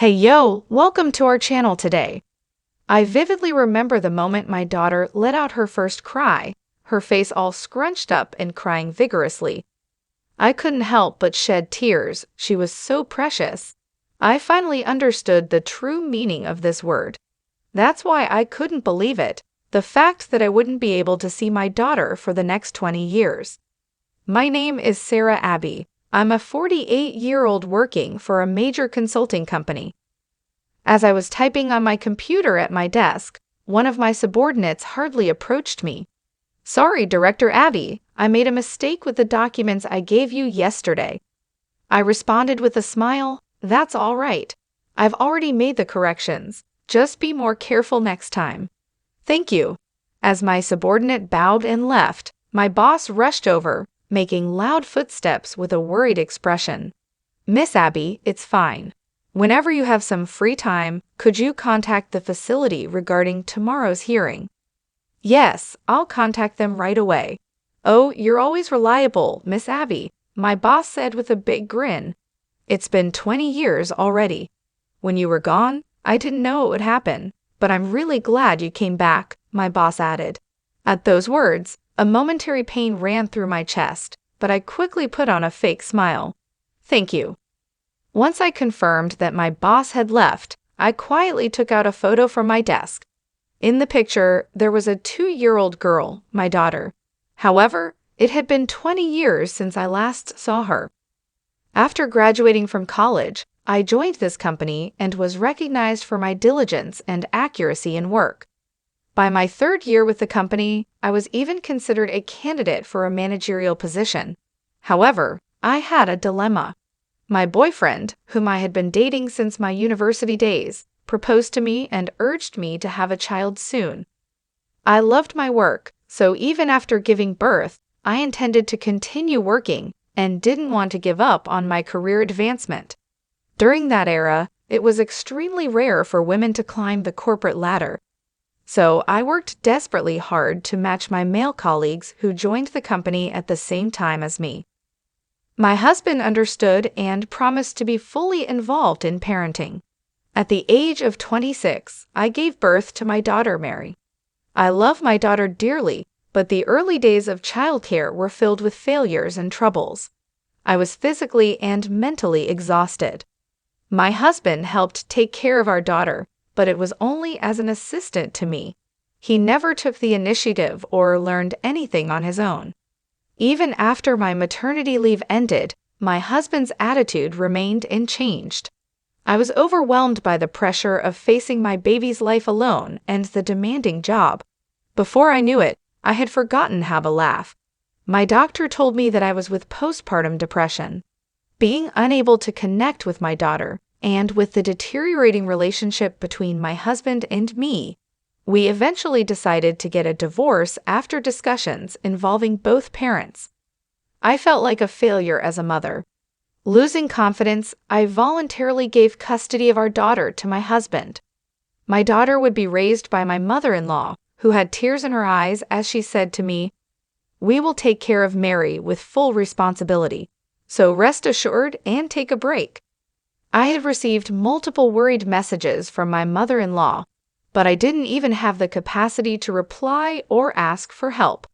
Hey yo, welcome to our channel today. I vividly remember the moment my daughter let out her first cry, her face all scrunched up and crying vigorously. I couldn't help but shed tears, she was so precious. I finally understood the true meaning of this word. That's why I couldn't believe it, the fact that I wouldn't be able to see my daughter for the next 20 years. My name is Sarah Abby. I'm a 48-year-old working for a major consulting company. As I was typing on my computer at my desk, one of my subordinates hurriedly approached me. "Sorry, Director Abby, I made a mistake with the documents I gave you yesterday." I responded with a smile, "That's all right. I've already made the corrections. Just be more careful next time." "Thank you." As my subordinate bowed and left, my boss rushed over, making loud footsteps with a worried expression. "Miss Abby, it's fine. Whenever you have some free time, could you contact the facility regarding tomorrow's hearing?" "Yes, I'll contact them right away." "Oh, you're always reliable, Miss Abby," my boss said with a big grin. "It's been 20 years already. When you were gone, I didn't know it would happen, but I'm really glad you came back," my boss added. At those words, a momentary pain ran through my chest, but I quickly put on a fake smile. "Thank you." Once I confirmed that my boss had left, I quietly took out a photo from my desk. In the picture, there was a 2-year-old girl, my daughter. However, it had been 20 years since I last saw her. After graduating from college, I joined this company and was recognized for my diligence and accuracy in work. By my 3rd year with the company, I was even considered a candidate for a managerial position. However, I had a dilemma. My boyfriend, whom I had been dating since my university days, proposed to me and urged me to have a child soon. I loved my work, so even after giving birth, I intended to continue working and didn't want to give up on my career advancement. During that era, it was extremely rare for women to climb the corporate ladder. So I worked desperately hard to match my male colleagues who joined the company at the same time as me. My husband understood and promised to be fully involved in parenting. At the age of 26, I gave birth to my daughter Mary. I love my daughter dearly, but the early days of childcare were filled with failures and troubles. I was physically and mentally exhausted. My husband helped take care of our daughter, but it was only as an assistant to me. He never took the initiative or learned anything on his own. Even after my maternity leave ended, my husband's attitude remained unchanged. I was overwhelmed by the pressure of facing my baby's life alone and the demanding job. Before I knew it, I had forgotten how to laugh. My doctor told me that I was with postpartum depression. Being unable to connect with my daughter, and with the deteriorating relationship between my husband and me, we eventually decided to get a divorce after discussions involving both parents. I felt like a failure as a mother. Losing confidence, I voluntarily gave custody of our daughter to my husband. My daughter would be raised by my mother-in-law, who had tears in her eyes as she said to me, "We will take care of Mary with full responsibility, so rest assured and take a break." I had received multiple worried messages from my mother-in-law, but I didn't even have the capacity to reply or ask for help.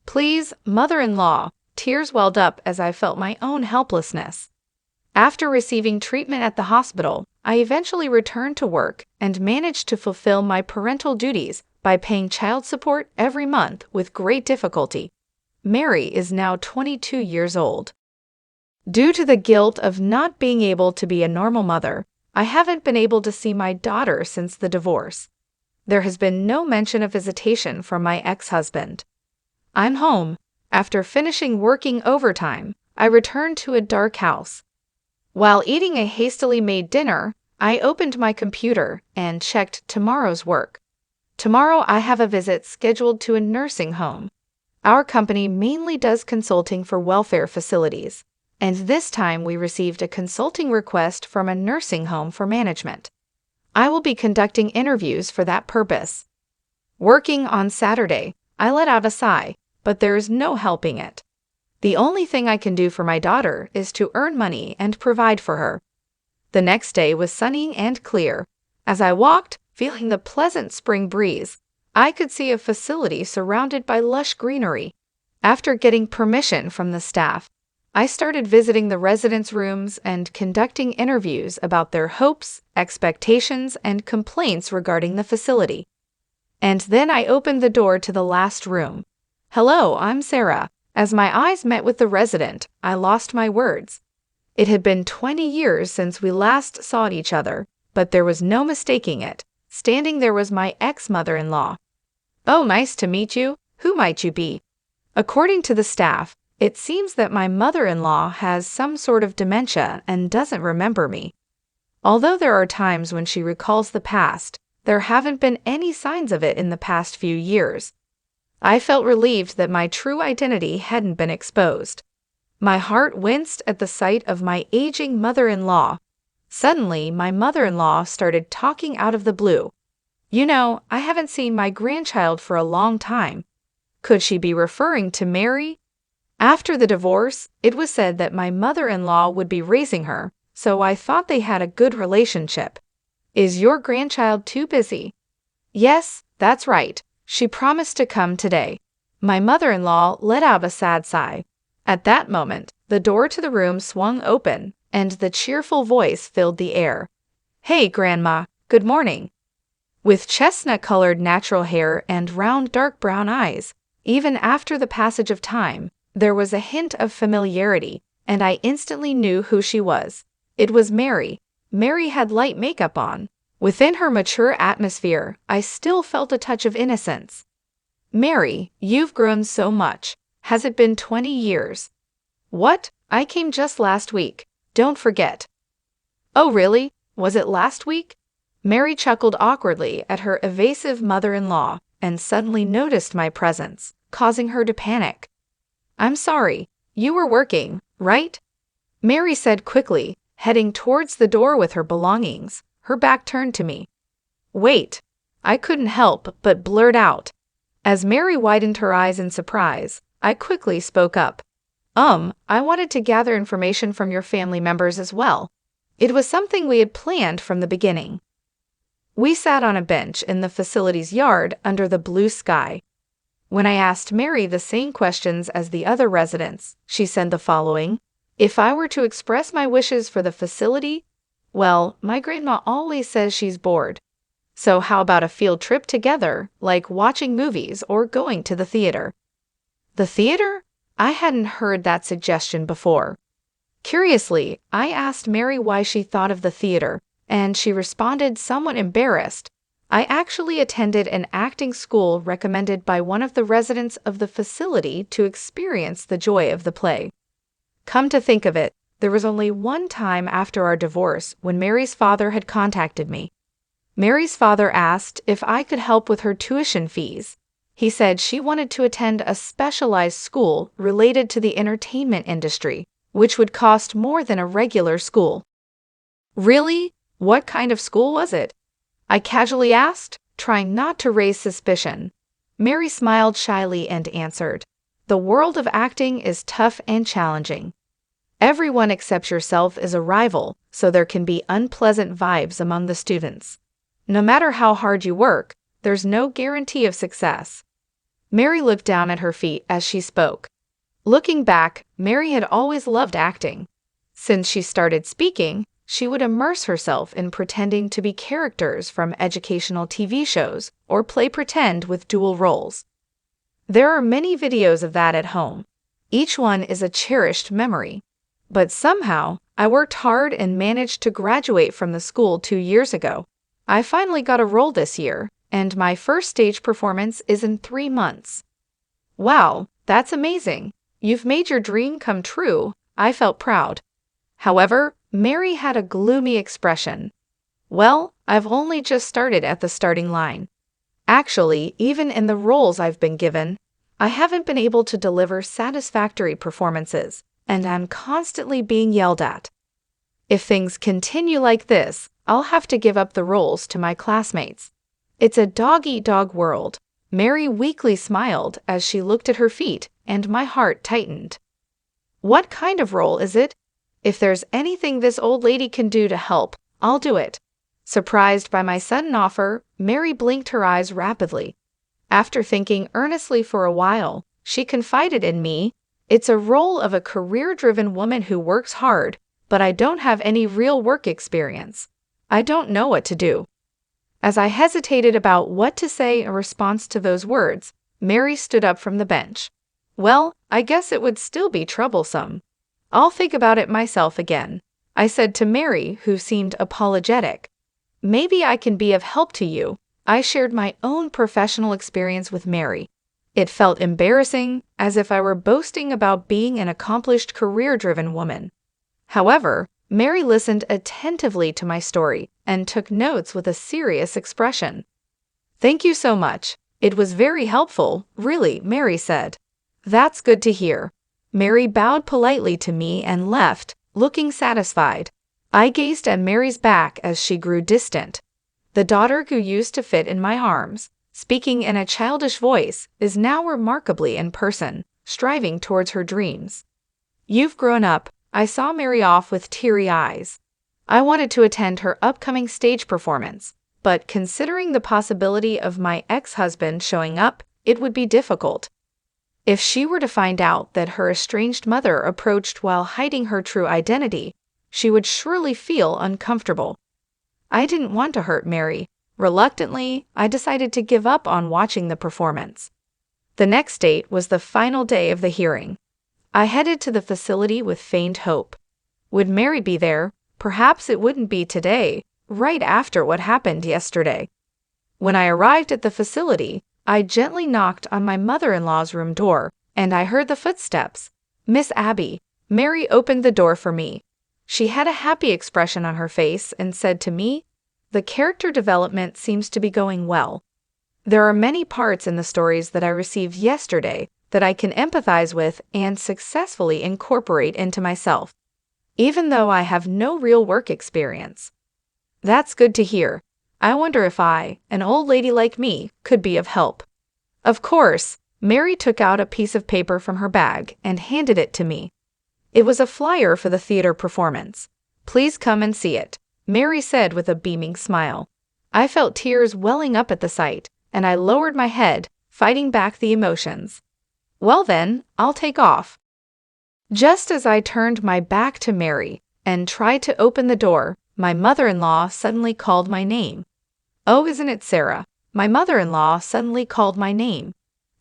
"Please, mother-in-law," tears welled up as I felt my own helplessness. After receiving treatment at the hospital, I eventually returned to work and managed to fulfill my parental duties by paying child support every month with great difficulty. Mary is now 22 years old. Due to the guilt of not being able to be a normal mother, I haven't been able to see my daughter since the divorce. There has been no mention of visitation from my ex-husband. I'm home. After finishing working overtime, I returned to a dark house. While eating a hastily made dinner, I opened my computer and checked tomorrow's work. Tomorrow I have a visit scheduled to a nursing home. Our company mainly does consulting for welfare facilities, and this time we received a consulting request from a nursing home for management. I will be conducting interviews for that purpose. Working on Saturday, I let out a sigh, but there is no helping it. The only thing I can do for my daughter is to earn money and provide for her. The next day was sunny and clear. As I walked, feeling the pleasant spring breeze, I could see a facility surrounded by lush greenery. After getting permission from the staff, I started visiting the residents' rooms and conducting interviews about their hopes, expectations, and complaints regarding the facility. And then I opened the door to the last room. "Hello, I'm Sarah." As my eyes met with the resident, I lost my words. It had been 20 years since we last saw each other, but there was no mistaking it. Standing there was my ex-mother-in-law. "Oh, nice to meet you. Who might you be?" According to the staff, it seems that my mother-in-law has some sort of dementia and doesn't remember me. Although there are times when she recalls the past, there haven't been any signs of it in the past few years. I felt relieved that my true identity hadn't been exposed. My heart winced at the sight of my aging mother-in-law. Suddenly, my mother-in-law started talking out of the blue. "You know, I haven't seen my grandchild for a long time." Could she be referring to Mary? After the divorce, it was said that my mother-in-law would be raising her, so I thought they had a good relationship. "Is your grandchild too busy?" "Yes, that's right. She promised to come today." My mother-in-law let out a sad sigh. At that moment, the door to the room swung open, and the cheerful voice filled the air. "Hey, Grandma, good morning." With chestnut-colored natural hair and round dark brown eyes, even after the passage of time, there was a hint of familiarity, and I instantly knew who she was. It was Mary. Mary had light makeup on. Within her mature atmosphere, I still felt a touch of innocence. "Mary, you've grown so much. Has it been 20 years? "What? I came just last week. Don't forget." "Oh, really? Was it last week?" Mary chuckled awkwardly at her evasive mother-in-law and suddenly noticed my presence, causing her to panic. "I'm sorry. You were working, right?" Mary said quickly, heading towards the door with her belongings, her back turned to me. "Wait." I couldn't help but blurt out. As Mary widened her eyes in surprise, I quickly spoke up. I wanted to gather information from your family members as well. It was something we had planned from the beginning." We sat on a bench in the facility's yard under the blue sky. When I asked Mary the same questions as the other residents, she said the following: "If I were to express my wishes for the facility, well, my grandma always says she's bored. So how about a field trip together, like watching movies or going to the theater?" The theater? I hadn't heard that suggestion before. Curiously, I asked Mary why she thought of the theater, and she responded somewhat embarrassed. "I actually attended an acting school recommended by one of the residents of the facility to experience the joy of the play." Come to think of it, there was only one time after our divorce when Mary's father had contacted me. Mary's father asked if I could help with her tuition fees. He said she wanted to attend a specialized school related to the entertainment industry, which would cost more than a regular school. "Really? What kind of school was it?" I casually asked, trying not to raise suspicion. Mary smiled shyly and answered, "The world of acting is tough and challenging. Everyone except yourself is a rival, so there can be unpleasant vibes among the students. No matter how hard you work, there's no guarantee of success." Mary looked down at her feet as she spoke. Looking back, Mary had always loved acting. Since she started speaking, she would immerse herself in pretending to be characters from educational TV shows or play pretend with dual roles. There are many videos of that at home. Each one is a cherished memory. But somehow, I worked hard and managed to graduate from the school 2 years ago. I finally got a role this year, and my first stage performance is in 3 months. Wow, that's amazing. You've made your dream come true. I felt proud. However, Mary had a gloomy expression. "Well, I've only just started at the starting line. Actually, even in the roles I've been given, I haven't been able to deliver satisfactory performances, and I'm constantly being yelled at. If things continue like this, I'll have to give up the roles to my classmates. It's a dog-eat-dog world." Mary weakly smiled as she looked at her feet, and my heart tightened. "What kind of role is it?" If there's anything this old lady can do to help, I'll do it. Surprised by my sudden offer, Mary blinked her eyes rapidly. After thinking earnestly for a while, she confided in me, "It's a role of a career-driven woman who works hard, but I don't have any real work experience. I don't know what to do." As I hesitated about what to say in response to those words, Mary stood up from the bench. "Well, I guess it would still be troublesome. I'll think about it myself again," I said to Mary, who seemed apologetic. "Maybe I can be of help to you." I shared my own professional experience with Mary. It felt embarrassing, as if I were boasting about being an accomplished career-driven woman. However, Mary listened attentively to my story and took notes with a serious expression. "Thank you so much. It was very helpful, really," Mary said. "That's good to hear." Mary bowed politely to me and left, looking satisfied. I gazed at Mary's back as she grew distant. The daughter who used to fit in my arms, speaking in a childish voice, is now remarkably in person, striving towards her dreams. "You've grown up." I saw Mary off with teary eyes. I wanted to attend her upcoming stage performance, but considering the possibility of my ex-husband showing up, it would be difficult. If she were to find out that her estranged mother approached while hiding her true identity, she would surely feel uncomfortable. I didn't want to hurt Mary. Reluctantly, I decided to give up on watching the performance. The next date was the final day of the hearing. I headed to the facility with faint hope. Would Mary be there? Perhaps it wouldn't be today, right after what happened yesterday. When I arrived at the facility, I gently knocked on my mother-in-law's room door, and I heard the footsteps. "Miss Abby." Mary opened the door for me. She had a happy expression on her face and said to me, "The character development seems to be going well. There are many parts in the stories that I received yesterday that I can empathize with and successfully incorporate into myself, even though I have no real work experience." "That's good to hear. I wonder if I, an old lady like me, could be of help." Of course. Mary took out a piece of paper from her bag and handed it to me. It was a flyer for the theater performance. "Please come and see it," Mary said with a beaming smile. I felt tears welling up at the sight, and I lowered my head, fighting back the emotions. "Well then, I'll take off." Just as I turned my back to Mary and tried to open the door, my mother-in-law suddenly called my name. "Oh, isn't it Sarah?" My mother-in-law suddenly called my name.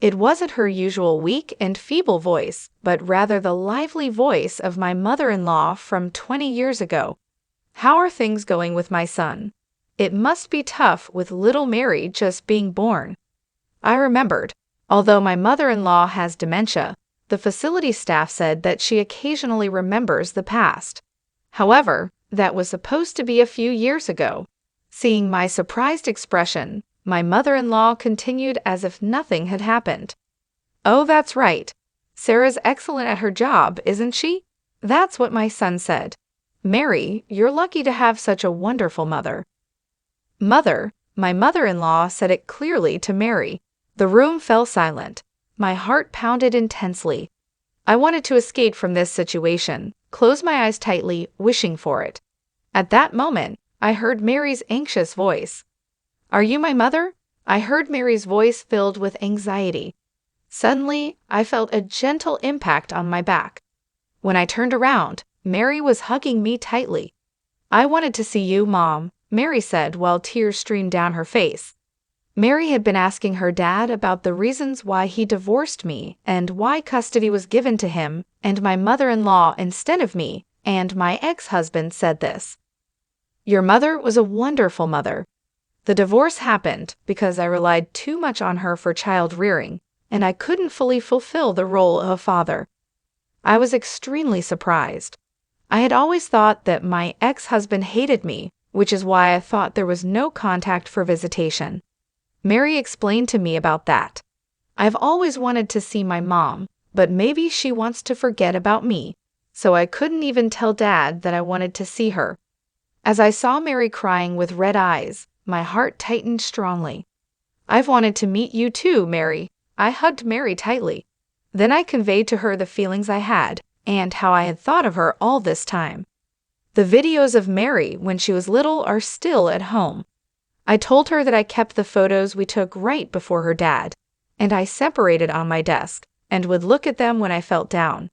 It wasn't her usual weak and feeble voice, but rather the lively voice of my mother-in-law from 20 years ago. "How are things going with my son? It must be tough with little Mary just being born." I remembered. Although my mother-in-law has dementia, the facility staff said that she occasionally remembers the past. However, that was supposed to be a few years ago. Seeing my surprised expression, my mother-in-law continued as if nothing had happened. "Oh, that's right. Sarah's excellent at her job, isn't she?" That's what my son said. "Mary, you're lucky to have such a wonderful mother." "Mother," my mother-in-law said it clearly to Mary. The room fell silent. My heart pounded intensely. I wanted to escape from this situation, close my eyes tightly, wishing for it. At that moment, I heard Mary's anxious voice. "Are you my mother?" I heard Mary's voice filled with anxiety. Suddenly, I felt a gentle impact on my back. When I turned around, Mary was hugging me tightly. "I wanted to see you, Mom," Mary said while tears streamed down her face. Mary had been asking her dad about the reasons why he divorced me and why custody was given to him and my mother-in-law instead of me, and my ex-husband said this. "Your mother was a wonderful mother. The divorce happened because I relied too much on her for child rearing, and I couldn't fully fulfill the role of a father." I was extremely surprised. I had always thought that my ex-husband hated me, which is why I thought there was no contact for visitation. Mary explained to me about that. "I've always wanted to see my mom, but maybe she wants to forget about me, so I couldn't even tell Dad that I wanted to see her." As I saw Mary crying with red eyes, my heart tightened strongly. "I've wanted to meet you too, Mary." I hugged Mary tightly. Then I conveyed to her the feelings I had, and how I had thought of her all this time. The videos of Mary when she was little are still at home. I told her that I kept the photos we took right before her dad, and I separated on my desk and would look at them when I felt down.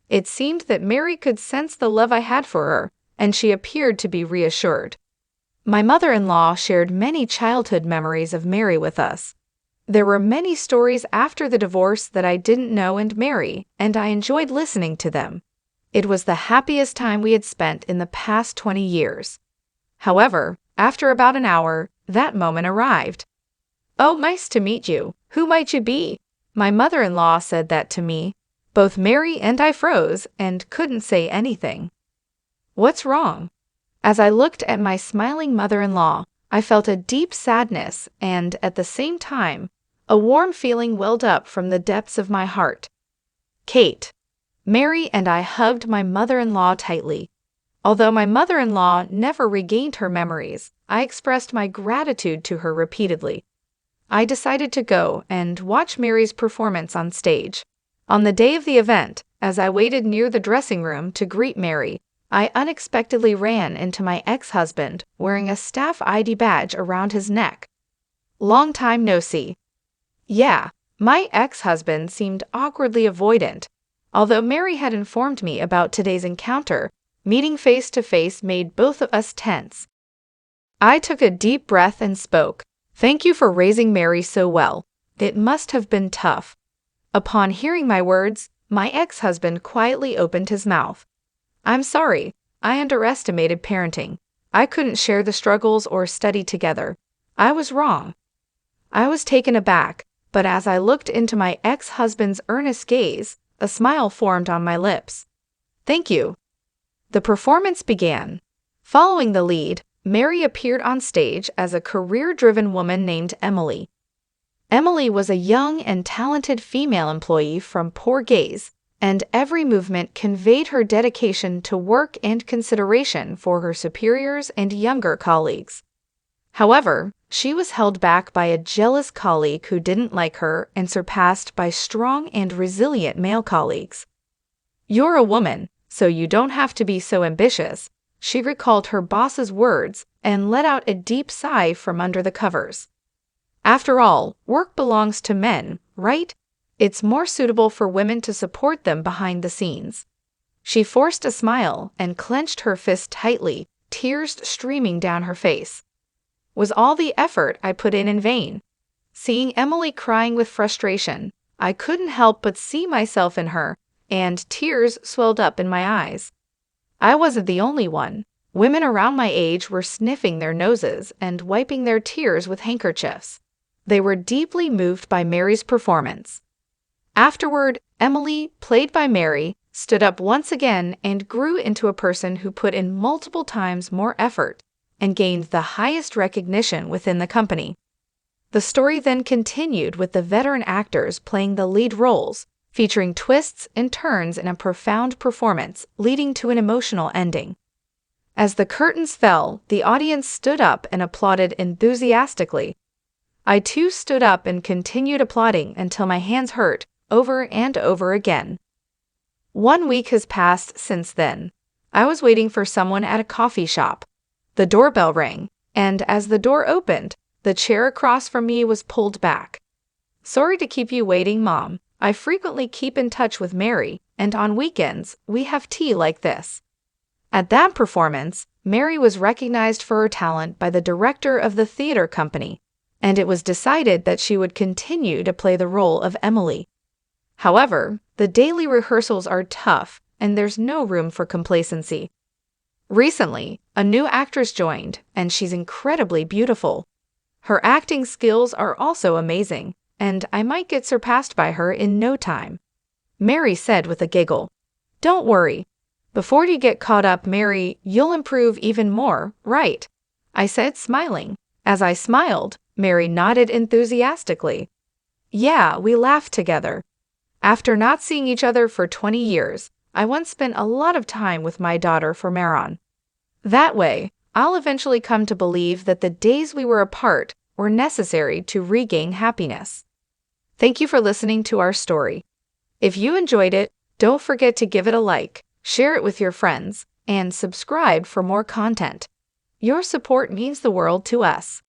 It seemed that Mary could sense the love I had for her, and she appeared to be reassured. My mother-in-law shared many childhood memories of Mary with us. There were many stories after the divorce that I didn't know and Mary, and I enjoyed listening to them. It was the happiest time we had spent in the past 20 years. However, after about an hour, that moment arrived. "Oh, nice to meet you. Who might you be?" My mother-in-law said that to me. Both Mary and I froze and couldn't say anything. "What's wrong?" As I looked at my smiling mother-in-law, I felt a deep sadness and, at the same time, a warm feeling welled up from the depths of my heart. "Kate." Mary and I hugged my mother-in-law tightly. Although my mother-in-law never regained her memories, I expressed my gratitude to her repeatedly. I decided to go and watch Mary's performance on stage. On the day of the event, as I waited near the dressing room to greet Mary, I unexpectedly ran into my ex-husband wearing a staff ID badge around his neck. "Long time no see." Yeah, my ex-husband seemed awkwardly avoidant. Although Mary had informed me about today's encounter, meeting face to face made both of us tense. I took a deep breath and spoke. "Thank you for raising Mary so well. It must have been tough." Upon hearing my words, my ex-husband quietly opened his mouth. "I'm sorry. I underestimated parenting. I couldn't share the struggles or study together. I was wrong." I was taken aback, but as I looked into my ex-husband's earnest gaze, a smile formed on my lips. "Thank you." The performance began. Following the lead, Mary appeared on stage as a career-driven woman named Emily. Emily was a young and talented female employee from Poor Gaze, and every movement conveyed her dedication to work and consideration for her superiors and younger colleagues. However, she was held back by a jealous colleague who didn't like her and surpassed by strong and resilient male colleagues. "You're a woman, so you don't have to be so ambitious," she recalled her boss's words and let out a deep sigh from under the covers. "After all, work belongs to men, right? It's more suitable for women to support them behind the scenes." She forced a smile and clenched her fist tightly, tears streaming down her face. Was all the effort I put in vain? Seeing Emily crying with frustration, I couldn't help but see myself in her, and tears swelled up in my eyes. I wasn't the only one. Women around my age were sniffing their noses and wiping their tears with handkerchiefs. They were deeply moved by Mary's performance. Afterward, Emily, played by Mary, stood up once again and grew into a person who put in multiple times more effort and gained the highest recognition within the company. The story then continued with the veteran actors playing the lead roles, featuring twists and turns in a profound performance, leading to an emotional ending. As the curtains fell, the audience stood up and applauded enthusiastically. I too stood up and continued applauding until my hands hurt, over and over again. 1 week has passed since then. I was waiting for someone at a coffee shop. The doorbell rang, and as the door opened, the chair across from me was pulled back. "Sorry to keep you waiting, Mom. I frequently keep in touch with Mary, and on weekends, we have tea like this." At that performance, Mary was recognized for her talent by the director of the theater company, and it was decided that she would continue to play the role of Emily. However, the daily rehearsals are tough, and there's no room for complacency. Recently, a new actress joined, and she's incredibly beautiful. Her acting skills are also amazing, and I might get surpassed by her in no time. Mary said with a giggle. "Don't worry. Before you get caught up, Mary, you'll improve even more, right?" I said, smiling. As I smiled, Mary nodded enthusiastically. "Yeah, we laughed together. After not seeing each other for 20 years, I once spent a lot of time with my daughter for Maron. That way, I'll eventually come to believe that the days we were apart were necessary to regain happiness." Thank you for listening to our story. If you enjoyed it, Don't forget to give it a like, share it with your friends, and subscribe for more content. Your support means the world to us.